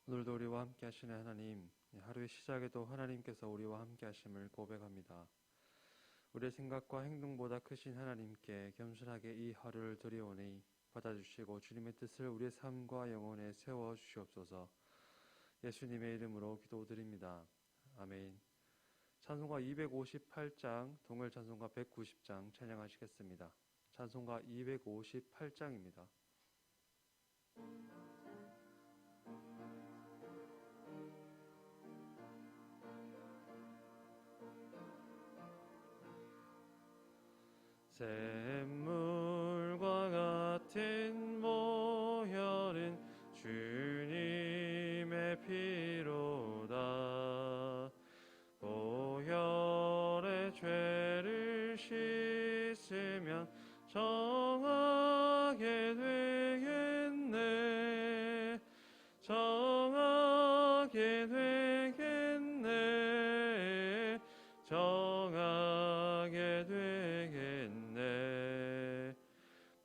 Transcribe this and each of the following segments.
오늘도 우리와 함께 하시는 하나님, 하루의 시작에도 하나님께서 우리와 함께 하심을 고백합니다. 우리의 생각과 행동보다 크신 하나님께 겸손하게 이 하루를 드려오니 받아주시고 주님의 뜻을 우리의 삶과 영혼에 세워 주시옵소서. 예수님의 이름으로 기도드립니다. 아멘. 찬송가 258장, 동일 찬송가 190장 찬양하시겠습니다. 찬송가 258장입니다. 샘물과 같은 모혈은 주님의 피로다. 보혈의 죄를 씻으면 정하게 되겠네. 정하게 되겠네. 정하게 되겠네.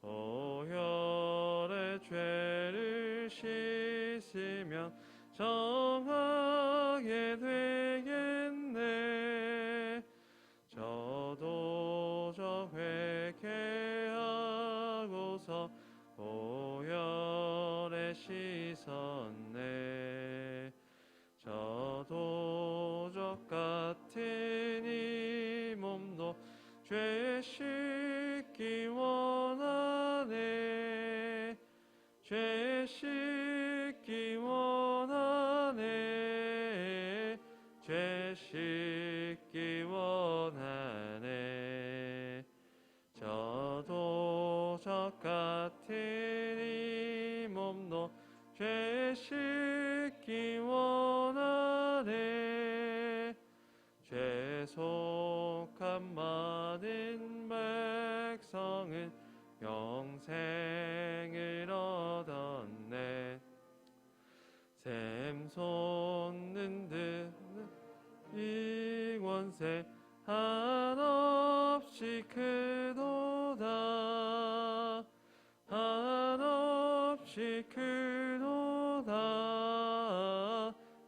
보혈의 죄를 씻으면 정하게 되겠네. 저도 저 회개하고서 보혈에 씻었네. 저도 저 같은 이 몸도 죄 씻기 원하네. 죄 씻기 원하네. 죄 씻기 원하네. 저도 저 같은 이 몸도 죄 씻기 원하네. 죄속한 많은 백성은 영생을 얻었네. 샘 솟는 듯 이 권세 한없이 크도다. 한없이 크도다.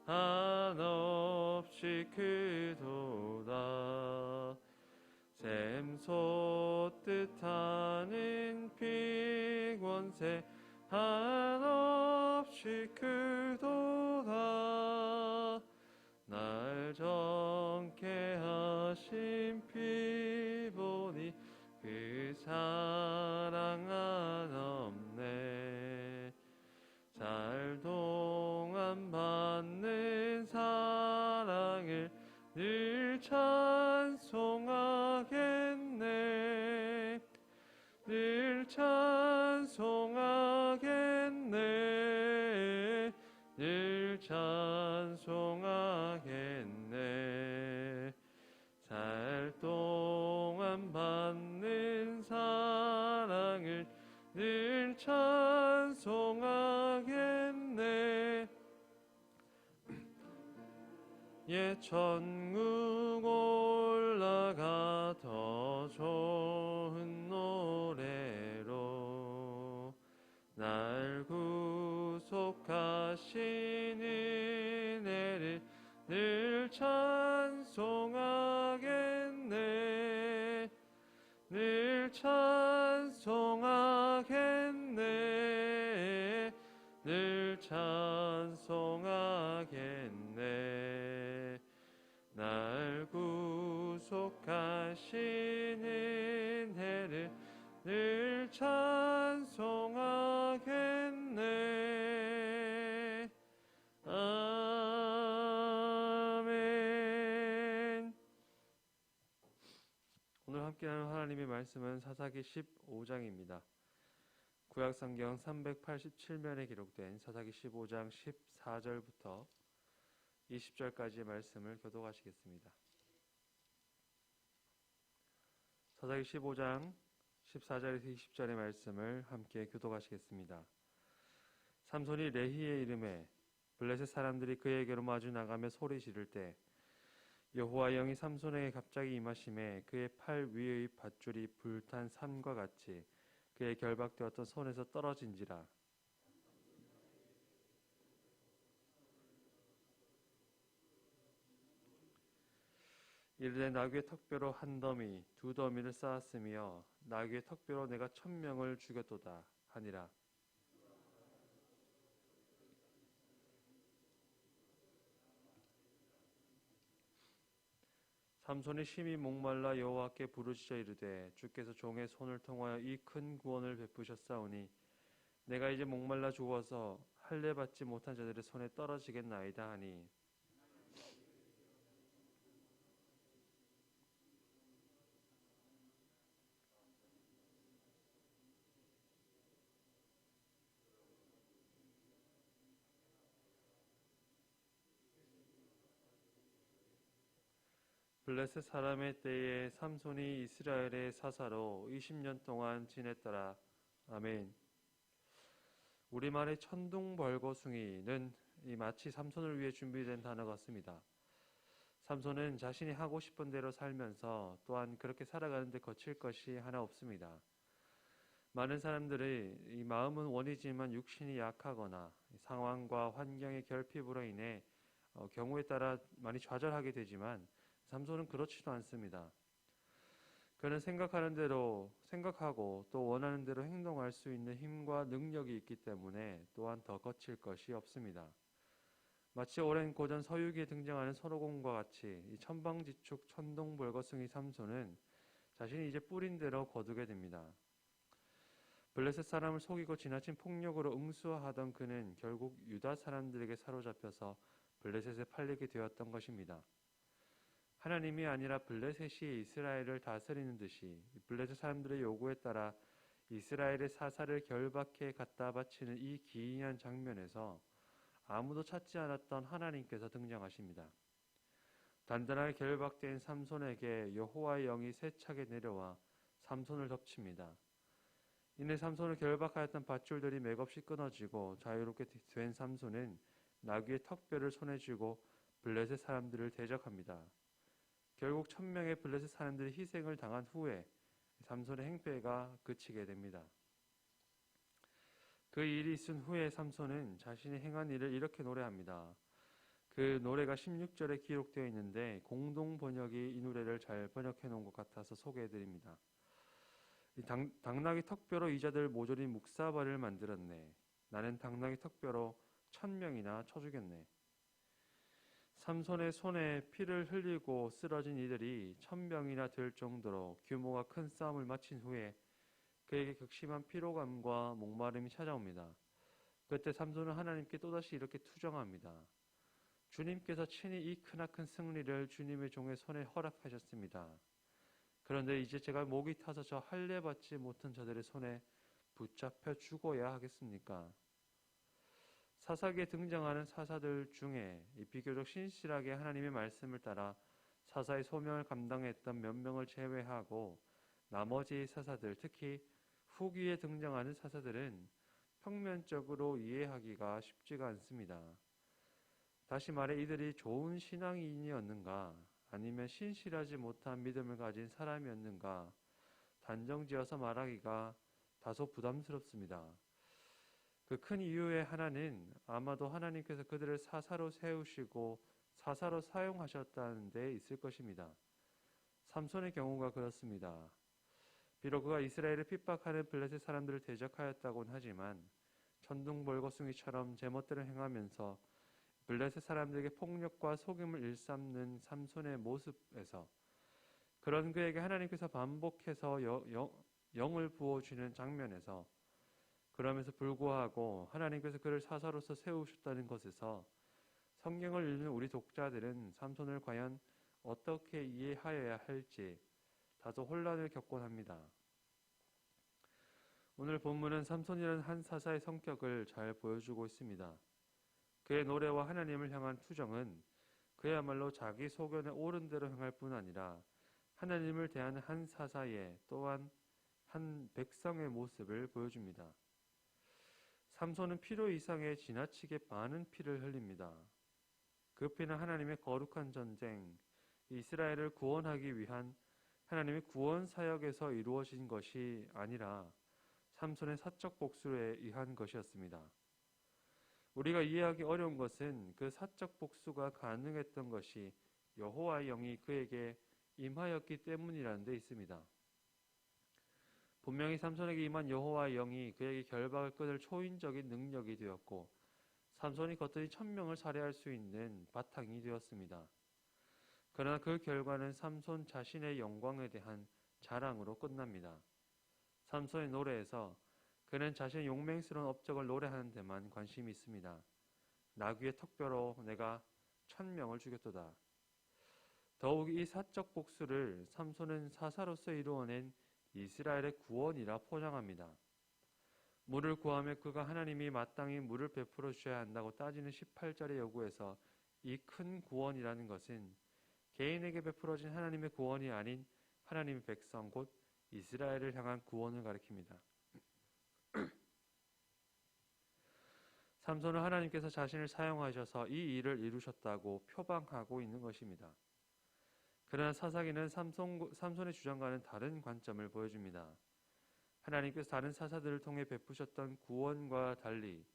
한없이 크도다. 샘 솟듯 하는 피권세 한없이 크도다. 날 정케 하신 피 보니 그 사랑 한없네. 잘 동안 받는 사랑을 늘 찬송하겠네. 늘 찬송하겠네. 늘 찬송하겠네. 살 동안 받는 사랑을 늘 찬송하겠네. 예, 천국 올라가 더 좋은 노래로 날 구속하신 은혜를 늘 찬송하겠네. 늘 찬송하겠네. 늘 찬송하겠네. 날 구속하신 은혜를 늘 찬송하겠네. 아멘. 오늘 함께하는 하나님의 말씀은 사사기 15장입니다. 구약성경 387면에 기록된 사사기 15장 14절부터 20절까지의 말씀을 교독하시겠습니다. 사사기 15장 14절에서 20절의 말씀을 함께 교독하시겠습니다. 삼손이 레히의 이름에 블레셋 사람들이 그에게로 마주 나가며 소리 지를 때 여호와의 영이 삼손에게 갑자기 임하심에 그의 팔 위의 밧줄이 불탄 삼과 같이 그의 결박되었던 손에서 떨어진지라. 이르되 나귀의 턱뼈로 한 더미 두 더미를 쌓았으며 나귀의 턱뼈로 내가 1000명을 죽였도다 하니라. 삼손이 심히 목말라 여호와께 부르짖어 이르되 주께서 종의 손을 통하여 이 큰 구원을 베푸셨사오니 내가 이제 목말라 죽어서 할례 받지 못한 자들의 손에 떨어지겠나이다 하니 블레셋 사람의 때에 삼손이 이스라엘의 사사로 20년 동안 지냈더라. 아멘. 우리말의 천둥벌거숭이는 마치 삼손을 위해 준비된 단어 같습니다. 삼손은 자신이 하고 싶은 대로 살면서 또한 그렇게 살아가는데 거칠 것이 하나 없습니다. 많은 사람들의 이 마음은 원이지만 육신이 약하거나 상황과 환경의 결핍으로 인해 경우에 따라 많이 좌절하게 되지만 삼손은 그렇지도 않습니다. 그는 생각하는 대로 생각하고 또 원하는 대로 행동할 수 있는 힘과 능력이 있기 때문에 또한 더 거칠 것이 없습니다. 마치 오랜 고전 서유기에 등장하는 손오공과 같이 이 천방지축 천둥벌거숭이 삼손은 자신이 이제 뿌린 대로 거두게 됩니다. 블레셋 사람을 속이고 지나친 폭력으로 응수하던 그는 결국 유다 사람들에게 사로잡혀서 블레셋에 팔리게 되었던 것입니다. 하나님이 아니라 블레셋이 이스라엘을 다스리는 듯이 블레셋 사람들의 요구에 따라 이스라엘의 사사를 결박해 갖다 바치는 이 기이한 장면에서 아무도 찾지 않았던 하나님께서 등장하십니다. 단단하게 결박된 삼손에게 여호와의 영이 세차게 내려와 삼손을 덮칩니다. 이내 삼손을 결박하였던 밧줄들이 맥없이 끊어지고 자유롭게 된 삼손은 나귀의 턱뼈를 손에 쥐고 블레셋 사람들을 대적합니다. 결국 1000명의 블레셋 사람들이 희생을 당한 후에 삼손의 행패가 그치게 됩니다. 그 일이 있은 후에 삼손은 자신이 행한 일을 이렇게 노래합니다. 그 노래가 16절에 기록되어 있는데 공동 번역이 이 노래를 잘 번역해 놓은 것 같아서 소개해 드립니다. 당나귀 턱뼈로 이자들 모조리 묵사발을 만들었네. 나는 당나귀 턱뼈로 1000명이나 쳐 죽였네. 삼손의 손에 피를 흘리고 쓰러진 이들이 1000명이나 될 정도로 규모가 큰 싸움을 마친 후에 그에게 극심한 피로감과 목마름이 찾아옵니다. 그때 삼손은 하나님께 또다시 이렇게 투정합니다. 주님께서 친히 이 크나큰 승리를 주님의 종의 손에 허락하셨습니다. 그런데 이제 제가 목이 타서 저 할례 받지 못한 저들의 손에 붙잡혀 죽어야 하겠습니까? 사사기에 등장하는 사사들 중에 비교적 신실하게 하나님의 말씀을 따라 사사의 소명을 감당했던 몇 명을 제외하고 나머지 사사들, 특히 후기에 등장하는 사사들은 평면적으로 이해하기가 쉽지가 않습니다. 다시 말해 이들이 좋은 신앙인이었는가 아니면 신실하지 못한 믿음을 가진 사람이었는가 단정지어서 말하기가 다소 부담스럽습니다. 그 큰 이유의 하나는 아마도 하나님께서 그들을 사사로 세우시고 사사로 사용하셨다는 데 있을 것입니다. 삼손의 경우가 그렇습니다. 비록 그가 이스라엘을 핍박하는 블레셋 사람들을 대적하였다고는 하지만 천둥벌거숭이처럼 제멋대로 행하면서 블레셋 사람들에게 폭력과 속임을 일삼는 삼손의 모습에서 그런 그에게 하나님께서 반복해서 영을 부어주는 장면에서 그럼에도 불구하고 하나님께서 그를 사사로서 세우셨다는 것에서 성경을 읽는 우리 독자들은 삼손을 과연 어떻게 이해하여야 할지 다소 혼란을 겪곤 합니다. 오늘 본문은 삼손이라는 한 사사의 성격을 잘 보여주고 있습니다. 그의 노래와 하나님을 향한 투정은 그야말로 자기 소견에 옳은 대로 행할 뿐 아니라 하나님을 대하는 한 사사의 또한 한 백성의 모습을 보여줍니다. 삼손은 필요 이상의 지나치게 많은 피를 흘립니다. 그 피는 하나님의 거룩한 전쟁, 이스라엘을 구원하기 위한 하나님의 구원 사역에서 이루어진 것이 아니라 삼손의 사적 복수에 의한 것이었습니다. 우리가 이해하기 어려운 것은 그 사적 복수가 가능했던 것이 여호와의 영이 그에게 임하였기 때문이라는 데 있습니다. 분명히 삼손에게 임한 여호와의 영이 그에게 결박을 끊을 초인적인 능력이 되었고 삼손이 겉들이 1000명을 살해할 수 있는 바탕이 되었습니다. 그러나 그 결과는 삼손 자신의 영광에 대한 자랑으로 끝납니다. 삼손의 노래에서 그는 자신의 용맹스러운 업적을 노래하는 데만 관심이 있습니다. 나귀의 턱뼈로 내가 1000명을 죽였도다. 더욱 이 사적 복수를 삼손은 사사로서 이루어낸 이스라엘의 구원이라 포장합니다. 물을 구하며 그가 하나님이 마땅히 물을 베풀어 주셔야 한다고 따지는 18절의 요구에서 이 큰 구원이라는 것은 개인에게 베풀어진 하나님의 구원이 아닌 하나님의 백성 곧 이스라엘을 향한 구원을 가리킵니다. 삼손은 하나님께서 자신을 사용하셔서 이 일을 이루셨다고 표방하고 있는 것입니다. 그러나 사사기는 삼손의 주장과는 다른 관점을 보여줍니다. 하나님께서 다른 사사들을 통해 베푸셨던 구원과 달리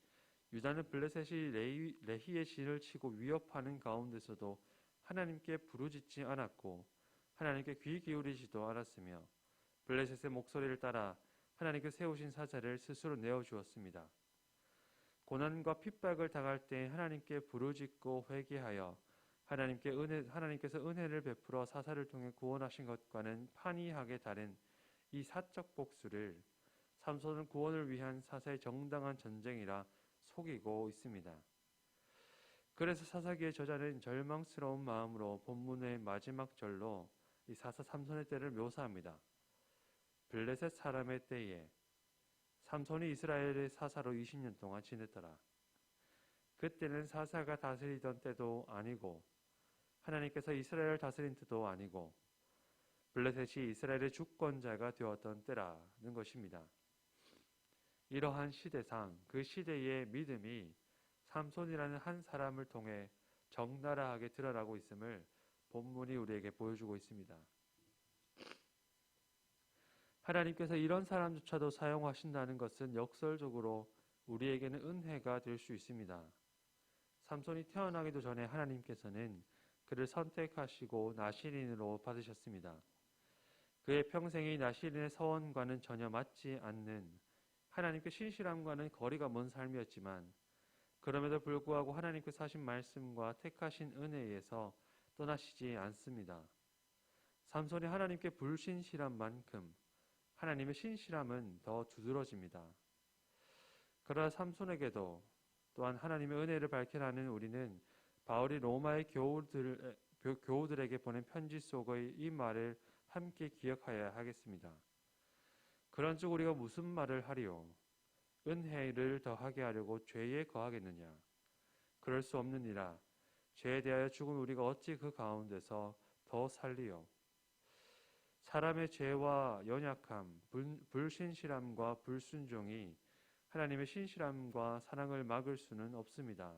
유다는 블레셋이 레히의 신을 치고 위협하는 가운데서도 하나님께 부르짖지 않았고 하나님께 귀 기울이지도 않았으며 블레셋의 목소리를 따라 하나님께 세우신 사자를 스스로 내어주었습니다. 고난과 핍박을 당할 때 하나님께 부르짖고 회개하여 하나님께서 은혜를 베풀어 사사를 통해 구원하신 것과는 판이하게 다른 이 사적 복수를 삼손은 구원을 위한 사사의 정당한 전쟁이라 속이고 있습니다. 그래서 사사기의 저자는 절망스러운 마음으로 본문의 마지막 절로 이 사사 삼손의 때를 묘사합니다. 블레셋 사람의 때에 삼손이 이스라엘의 사사로 20년 동안 지냈더라. 그때는 사사가 다스리던 때도 아니고 하나님께서 이스라엘을 다스린 때도 아니고 블레셋이 이스라엘의 주권자가 되었던 때라는 것입니다. 이러한 시대상 그 시대의 믿음이 삼손이라는 한 사람을 통해 적나라하게 드러나고 있음을 본문이 우리에게 보여주고 있습니다. 하나님께서 이런 사람조차도 사용하신다는 것은 역설적으로 우리에게는 은혜가 될 수 있습니다. 삼손이 태어나기도 전에 하나님께서는 그를 선택하시고 나실인으로 받으셨습니다. 그의 평생이 나실인의 서원과는 전혀 맞지 않는 하나님께 신실함과는 거리가 먼 삶이었지만 그럼에도 불구하고 하나님께서 하신 말씀과 택하신 은혜에서 떠나시지 않습니다. 삼손이 하나님께 불신실한 만큼 하나님의 신실함은 더 두드러집니다. 그러나 삼손에게도 또한 하나님의 은혜를 밝혀라는 우리는 바울이 로마의 교우들에게 보낸 편지 속의 이 말을 함께 기억하여야 하겠습니다. 그런즉 우리가 무슨 말을 하리요? 은혜를 더하게 하려고 죄에 거하겠느냐? 그럴 수 없느니라. 죄에 대하여 죽은 우리가 어찌 그 가운데서 더 살리요? 사람의 죄와 연약함, 불신실함과 불순종이 하나님의 신실함과 사랑을 막을 수는 없습니다.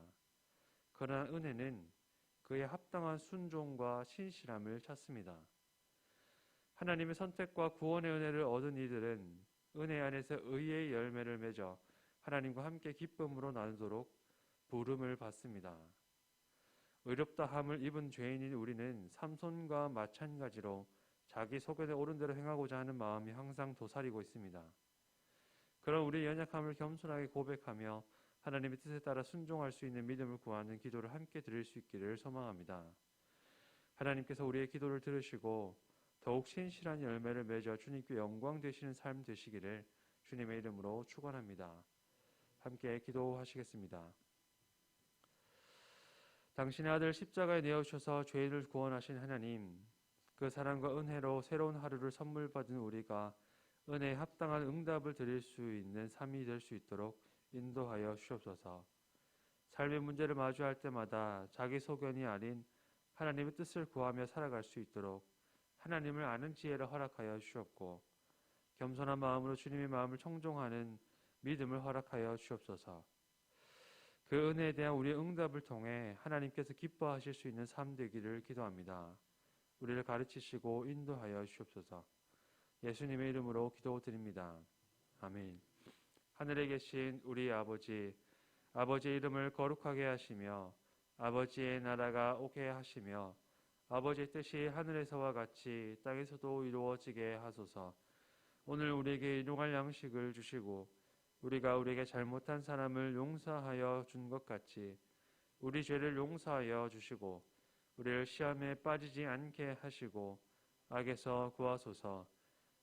그러나 은혜는 그의 합당한 순종과 신실함을 찾습니다. 하나님의 선택과 구원의 은혜를 얻은 이들은 은혜 안에서 의의 열매를 맺어 하나님과 함께 기쁨으로 나누도록 부름을 받습니다. 의롭다 함을 입은 죄인인 우리는 삼손과 마찬가지로 자기 소견에 옳은 대로 행하고자 하는 마음이 항상 도사리고 있습니다. 그런 우리의 연약함을 겸손하게 고백하며 하나님의 뜻에 따라 순종할 수 있는 믿음을 구하는 기도를 함께 드릴 수 있기를 소망합니다. 하나님께서 우리의 기도를 들으시고 더욱 신실한 열매를 맺어 주님께 영광 되시는 삶 되시기를 주님의 이름으로 축원합니다. 함께 기도하시겠습니다. 당신의 아들 십자가에 내어주셔서 죄인을 구원하신 하나님, 그 사랑과 은혜로 새로운 하루를 선물 받은 우리가 은혜에 합당한 응답을 드릴 수 있는 삶이 될 수 있도록 인도하여 주옵소서. 삶의 문제를 마주할 때마다 자기 소견이 아닌 하나님의 뜻을 구하며 살아갈 수 있도록 하나님을 아는 지혜를 허락하여 주옵고 겸손한 마음으로 주님의 마음을 청종하는 믿음을 허락하여 주옵소서. 그 은혜에 대한 우리의 응답을 통해 하나님께서 기뻐하실 수 있는 삶 되기를 기도합니다. 우리를 가르치시고 인도하여 주옵소서. 예수님의 이름으로 기도드립니다. 아멘. 하늘에 계신 우리 아버지, 아버지의 이름을 거룩하게 하시며 아버지의 나라가 오게 하시며 아버지의 뜻이 하늘에서와 같이 땅에서도 이루어지게 하소서. 오늘 우리에게 일용할 양식을 주시고 우리가 우리에게 잘못한 사람을 용서하여 준 것 같이 우리 죄를 용서하여 주시고 우리를 시험에 빠지지 않게 하시고 악에서 구하소서.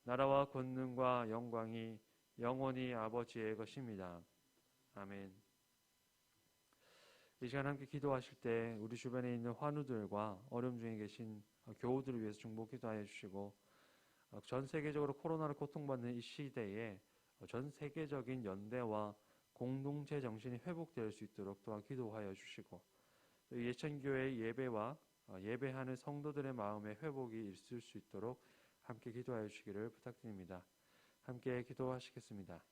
나라와 권능과 영광이 영원히 아버지의 것입니다. 아멘. 이 시간 함께 기도하실 때 우리 주변에 있는 환우들과 어려움 중에 계신 교우들을 위해서 중보 기도하여 주시고 전 세계적으로 코로나로 고통받는 이 시대에 전 세계적인 연대와 공동체 정신이 회복될 수 있도록 또한 기도하여 주시고 예천교회의 예배와 예배하는 성도들의 마음의 회복이 있을 수 있도록 함께 기도하여 주시기를 부탁드립니다. 함께 기도하시겠습니다.